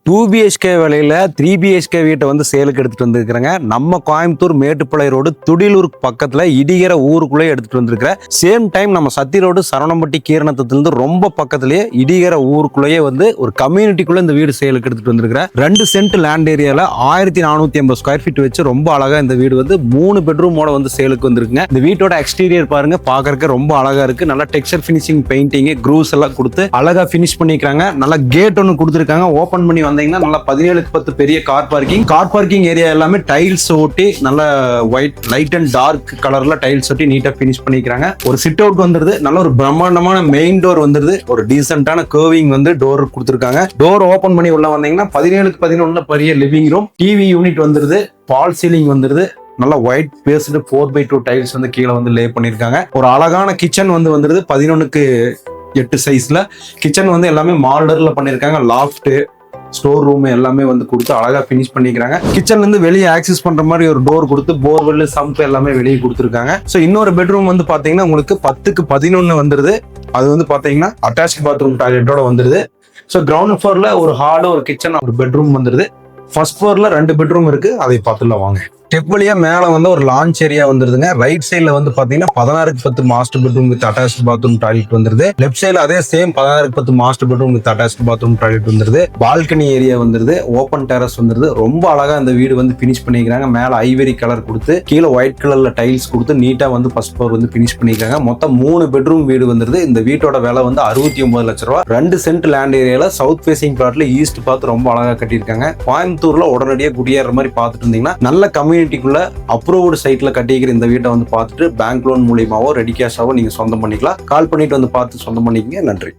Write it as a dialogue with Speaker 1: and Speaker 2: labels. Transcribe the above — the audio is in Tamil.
Speaker 1: 2 BHK விலையில 3 BHK வீட்டை வந்து சேலுக்கு எடுத்துட்டு வந்திருக்கிறேங்க. நம்ம கோயம்புத்தூர் மேட்டுப்பாளையம் ரோடு துடிலூர் பக்கத்துல இடிகிற ஊருக்குள்ளே எடுத்துட்டு வந்திருக்கிறேன். சேம் டைம் நம்ம சத்தி ரோடு சரவணம்பட்டி கீரணத்திலிருந்து ரொம்ப பக்கத்திலேயே இடிகிற ஊருக்குள்ளேயே வந்து ஒரு கம்யூனிட்டிக்குள்ள இந்த வீடு சேலுக்கு எடுத்துட்டு வந்திருக்கிறேன். 2 சென்ட் லேண்ட் ஏரியால 1450 ஸ்கொயர் ஃபீட் வச்சு ரொம்ப அழகா இந்த வீடு வந்து 3 பெட்ரூமோட வந்து சேலுக்கு வந்திருக்குங்க. இந்த வீட்டோட எக்ஸ்டீரியர் பாருங்க, பாக்குறதுக்கு ரொம்ப அழகா இருக்கு. நல்லா டெக்ஸ்சர் பினிஷிங் பெயிண்டிங் க்ரூஸ் எல்லாம் கொடுத்து அழகா பினிஷ் பண்ணிக்கிறாங்க. நல்லா கேட் ஒன்று கொடுத்துருக்காங்க. ஓபன் பண்ணி நல்லா 17-10 பெரிய கார் பார்க்கிங் ஏரியா எல்லாமே டைல்ஸ் ஒட்டி நல்ல ஒயிட் லைட் அண்ட் டார்க் கலர்ல டைல்ஸ் ஒட்டி நீட்டா பினிஷ் பண்ணிக்கிறாங்க. ஒரு சிட் அவுட் வந்துருது. நல்ல ஒரு பிரம்மாண்டமான மெயின் டோர் வந்துருது. ஒரு டீசென்டான கர்விங் வந்து டோர் கொடுத்துருக்காங்க. டோர் ஓபன் பண்ணி உள்ள வந்தீங்கன்னா 17-11 பெரிய லிவிங் ரூம், டிவி யூனிட் வந்துருது, பால் சீலிங் வந்துருது. நல்லா ஒயிட் பேஸ்டு 4x2 டைல்ஸ் வந்து கீழே வந்து லே பண்ணிருக்காங்க. ஒரு அழகான கிச்சன் வந்து வந்துருது. 11x8 சைஸ்ல கிச்சன் வந்து எல்லாமே மாடர்ல பண்ணிருக்காங்க. லாஃப்ட், ஸ்டோர் ரூம் எல்லாமே வந்து கொடுத்து அழகா பினிஷ் பண்ணிக்கிறாங்க. கிச்சன்ல இருந்து வெளியே ஆக்சஸ் பண்ற மாதிரி ஒரு டோர் கொடுத்து போர்வெல் சம்ப் எல்லாமே வெளியே கொடுத்துருக்காங்க. ஸோ இன்னொரு பெட்ரூம் வந்து பாத்தீங்கன்னா உங்களுக்கு 10x11 வந்துருது. அது வந்து பாத்தீங்கன்னா அட்டாச் பாத்ரூம் டாய்லெட்டோட வந்துருது. ஸோ கிரவுண்ட் ஃப்ளோர்ல ஒரு ஹால், ஒரு கிச்சன், ஒரு பெட்ரூம் வந்துருது. ஃபர்ஸ்ட் ஃப்ளோர்ல 2 பெட்ரூம் இருக்கு. அதை பார்த்துலாம் வாங்க. ஸ்டெப் வழியா மேல வந்து ஒரு லான்ச் ஏரியா வந்துருதுங்க. ரைட் சைட்ல வந்து பாத்தீங்கன்னா 16x10 master bedroom with attach bathroom toilet வந்துருது. லெஃப்ட் சைட்ல அதே same 16x10 master bedroom with attach bathroom toilet வந்துருது. பால்கனி ஏரியா வந்துருது. ஓப்பன் டெரஸ் வந்துருது. ரொம்ப அழகா இந்த வீடு வந்து பினிஷ் பண்ணிக்கிறாங்க. மேல ஐவரி கலர் கொடுத்து கீழே ஒயிட் கலர்ல டைல்ஸ் கொடுத்து நீட்டா வந்து ஃபர்ஸ்ட் ஃப்ளோர் வந்து பினிஷ் பண்ணிக்கிறாங்க. மொத்தம் 3 பெட்ரூம் வீடு வந்துருது. இந்த வீட்டோட விலை வந்து 69 லட்சம் ரூபாய். 2 சென்ட் லேண்ட் ஏரியால சவுத் ஃபேசிங் பிளாட்ல ஈஸ்ட் பார்த்து ரொம்ப அழகா கட்டியிருக்காங்க. கோயம்புத்தூர்ல உடனடியா குடியேற மாதிரி பார்த்துட்டு இருந்தீங்கன்னா நல்ல கம்யூனிட்டிக்குள்ள அப்ரூவ்டு சைட்ல கட்டிக்கிற இந்த வீட்டை வந்து பார்த்துட்டு பேங்க் லோன் மூலியமாவோ ரெடி கேஷாவோ நீங்க சொந்தம் பண்ணிக்கலாம். கால் பண்ணிட்டு வந்து பார்த்து சொந்தம் பண்ணிக்கங்க. நன்றி.